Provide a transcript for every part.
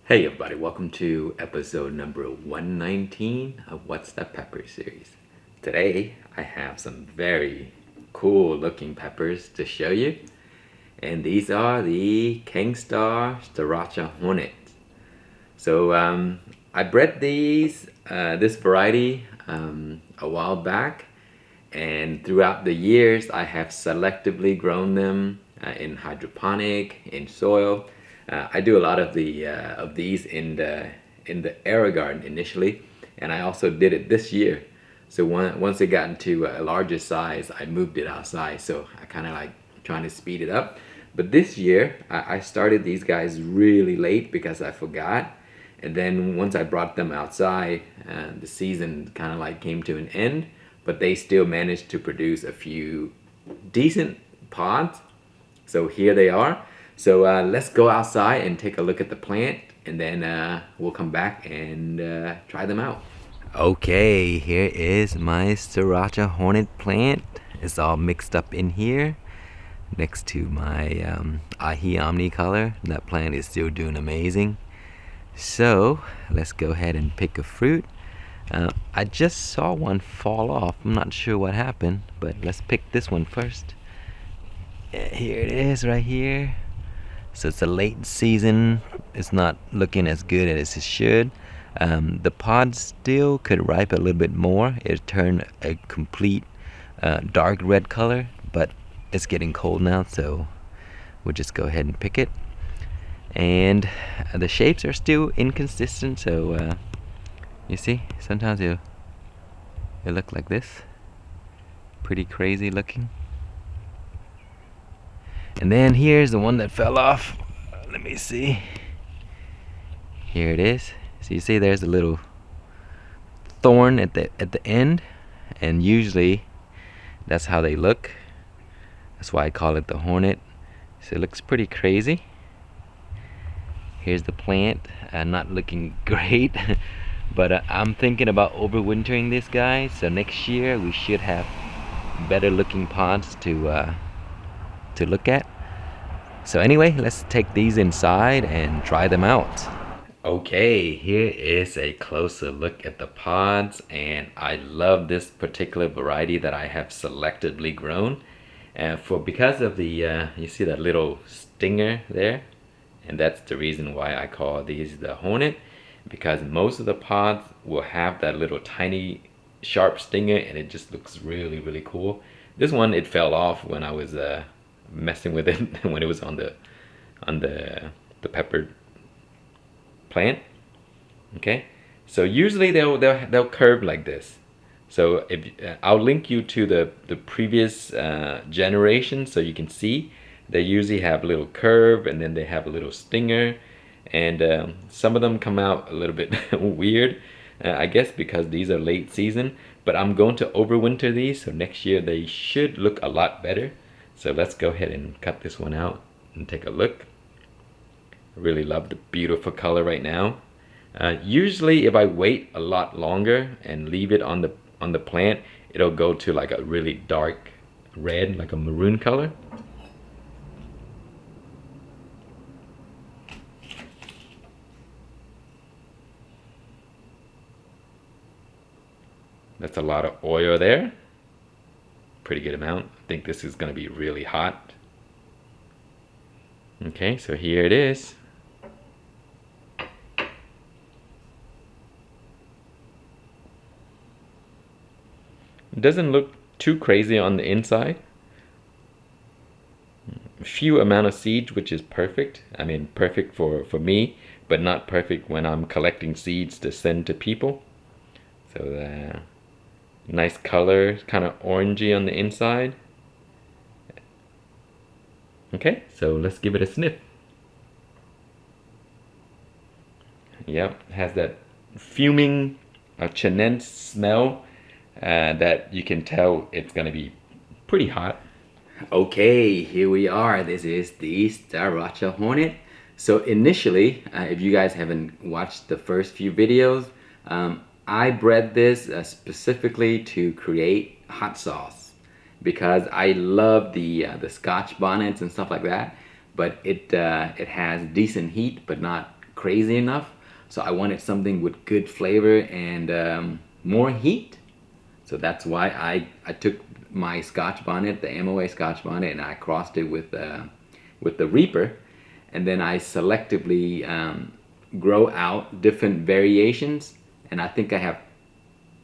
Hey everybody, welcome to episode number 119 of What's That Pepper series. Today I have some very cool looking peppers to show you, and these are the Khang StarRacha Hornet. So I bred this variety a while back, and throughout the years I have selectively grown them in hydroponic, in soil. I do a lot of these in the air garden initially, and I also did it this year. So once it got into a larger size, I moved it outside. So I kind of like trying to speed it up. But this year, I started these guys really late because I forgot. And then once I brought them outside, the season kind of like came to an end. But they still managed to produce a few decent pods. So here they are. So let's go outside and take a look at the plant, and then we'll come back and try them out. Okay, here is my StarRacha Hornet plant. It's all mixed up in here next to my Ahi Omnicolor. That plant is still doing amazing. So let's go ahead and pick a fruit. I just saw one fall off. I'm not sure what happened, but let's pick this one first. Here it is right here. So it's a late season. It's not looking as good as it should. The pod still could ripe a little bit more. It turned a complete dark red color, but it's getting cold now, so we'll just go ahead and pick it. And the shapes are still inconsistent, so you see, sometimes it look like this. Pretty crazy looking. And then here's the one that fell off. Let me see. Here it is. So you see there's a little thorn at the end, and usually that's how they look. That's why I call it the hornet. So it looks pretty crazy. Here's the plant. Not looking great, but I'm thinking about overwintering this guy. So next year we should have better looking pods to look at. So anyway, let's take these inside and try them out. Okay, here is a closer look at the pods, and I love this particular variety that I have selectively grown. And because of the you see that little stinger there, and that's the reason why I call these the Hornet, because most of the pods will have that little tiny sharp stinger, and it just looks really, really cool. This one, it fell off when I was messing with it when it was on the pepper plant. Okay, so usually they'll curve like this. So if I'll link you to the previous generation so you can see they usually have a little curve, and then they have a little stinger, and some of them come out a little bit weird, I guess because these are late season. But I'm going to overwinter these, so next year they should look a lot better. So let's go ahead and cut this one out and take a look. I really love the beautiful color right now. Usually if I wait a lot longer and leave it on the plant, it'll go to like a really dark red, like a maroon color. That's a lot of oil there. Pretty good amount. I think this is going to be really hot. Okay, so here it is. It doesn't look too crazy on the inside. Few amount of seeds, which is perfect. I mean, perfect for me, but not perfect when I'm collecting seeds to send to people. So the nice color, kind of orangey on the inside. Okay, so let's give it a sniff. Yep, it has that fuming chenense smell that you can tell it's gonna be pretty hot. Okay, here we are. This is the StarRacha Hornet. So initially, if you guys haven't watched the first few videos, I bred this specifically to create hot sauce because I love the Scotch bonnets and stuff like that. But it has decent heat, but not crazy enough. So I wanted something with good flavor and more heat. So that's why I took my Scotch bonnet, the MOA Scotch bonnet, and I crossed it with the Reaper, and then I selectively grow out different variations. And I think I have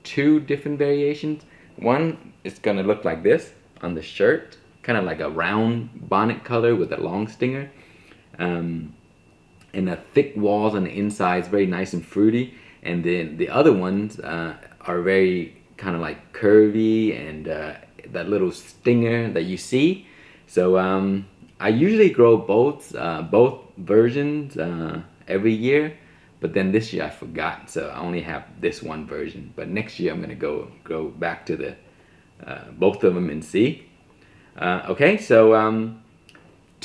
2 different variations. One is gonna look like this on the shirt, kind of like a round bonnet color with a long stinger, and the thick walls on the inside is very nice and fruity. And then the other ones are very kind of like curvy and that little stinger that you see. So I usually grow both versions every year, but then this year I forgot, so I only have this one version. But next year I'm gonna go back to the both of them and see. Okay, so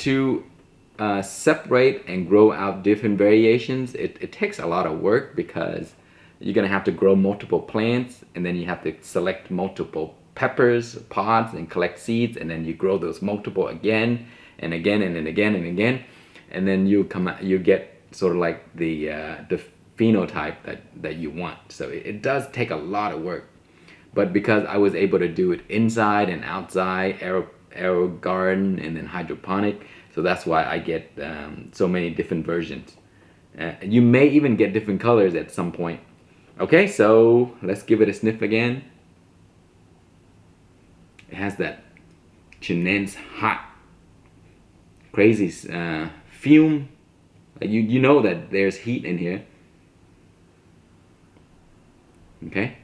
to separate and grow out different variations, it takes a lot of work, because you're gonna have to grow multiple plants, and then you have to select multiple peppers, pods, and collect seeds, and then you grow those multiple again and again and then again and again, and then you get sort of like the phenotype that you want. So it does take a lot of work, but because I was able to do it inside and outside, aero garden and then hydroponic, so that's why I get so many different versions. You may even get different colors at some point. Okay, so let's give it a sniff again. It has that immense hot, crazy fume. You know that there's heat in here. Okay,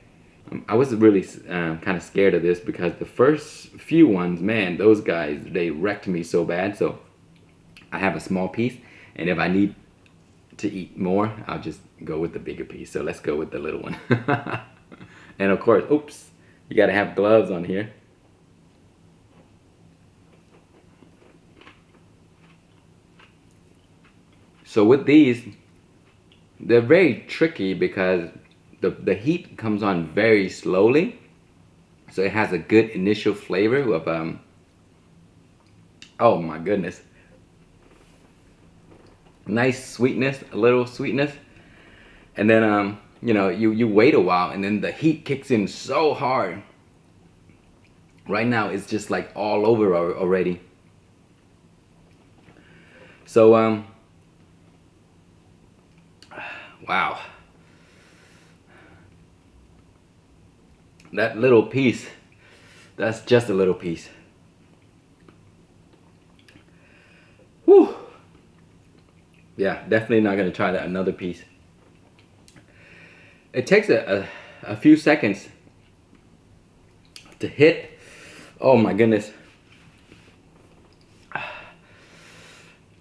I was really kind of scared of this, because the first few ones, man, those guys, they wrecked me so bad. So I have a small piece, and if I need to eat more, I'll just go with the bigger piece. So let's go with the little one. And of course, oops, you gotta have gloves on here. So with these, they're very tricky, because the heat comes on very slowly. So it has a good initial flavor of oh my goodness, nice sweetness, a little sweetness, and then you know, you wait a while, and then the heat kicks in so hard. Right now it's just like all over already. So wow, that little piece, that's just a little piece. Whew. Yeah, definitely not gonna try that another piece. It takes a few seconds to hit. Oh my goodness.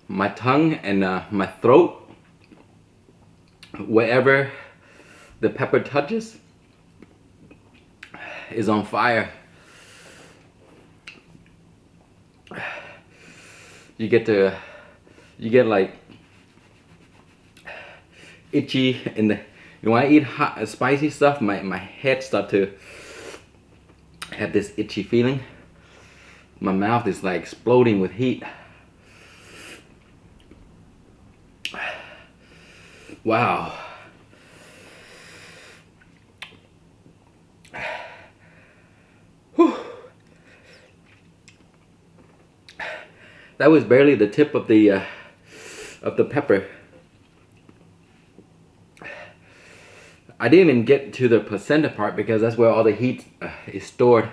My tongue and my throat, wherever the pepper touches, is on fire. You get like itchy in the, when I eat hot spicy stuff, my head start to have this itchy feeling. My mouth is like exploding with heat. Wow. Whew. That was barely the tip of the pepper. I didn't even get to the placenta part, because that's where all the heat is stored.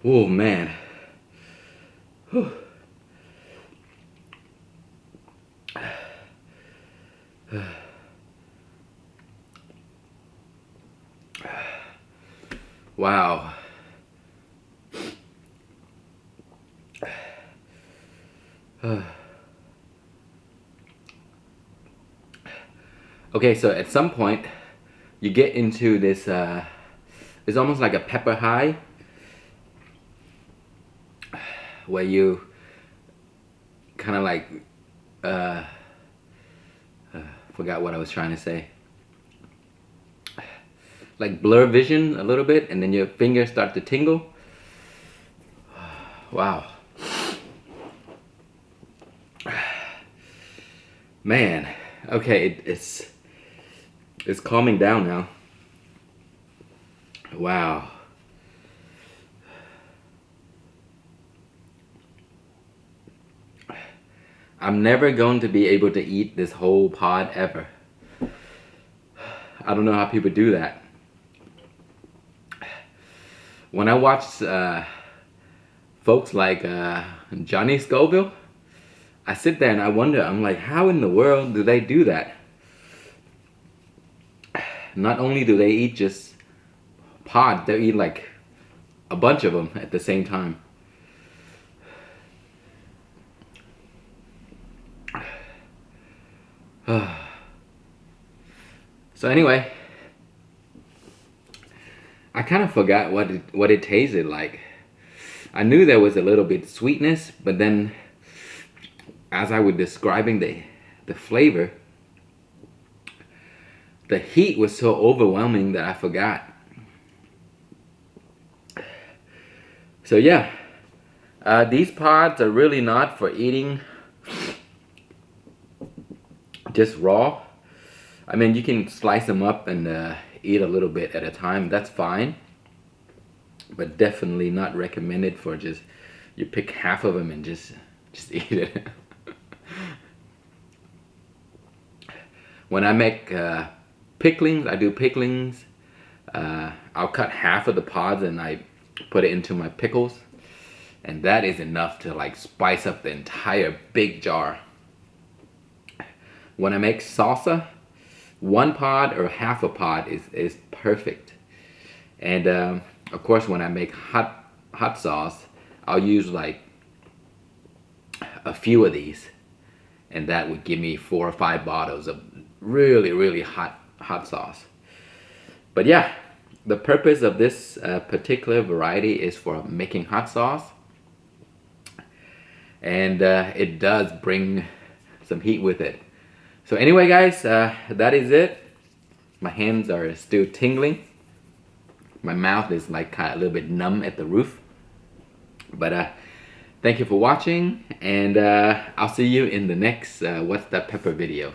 Oh man. Whew. Wow. Okay, so at some point you get into this it's almost like a pepper high, where you kind of like forgot what I was trying to say, like blur vision a little bit, and then your fingers start to tingle. Wow. Man, okay, it's calming down now. Wow. I'm never going to be able to eat this whole pod ever. I don't know how people do that. When I watch folks like Johnny Scoville, I sit there and I wonder, I'm like, how in the world do they do that? Not only do they eat just pods, they eat like a bunch of them at the same time. So anyway, I kind of forgot what it tasted like. I knew there was a little bit sweetness, but then as I was describing the flavor, the heat was so overwhelming that I forgot. So yeah, these pods are really not for eating just raw. I mean, you can slice them up and eat a little bit at a time. That's fine, but definitely not recommended for just you pick half of them and just eat it. When I make picklings, I do picklings. I'll cut half of the pods and I put it into my pickles, and that is enough to like spice up the entire big jar. When I make salsa, one pod or half a pod is perfect. And of course, when I make hot sauce, I'll use like a few of these, and that would give me 4 or 5 bottles of really hot sauce. But yeah, the purpose of this particular variety is for making hot sauce, and it does bring some heat with it. So anyway, guys, that is it. My hands are still tingling. My mouth is like kind of a little bit numb at the roof. But thank you for watching, and I'll see you in the next What's That Pepper video.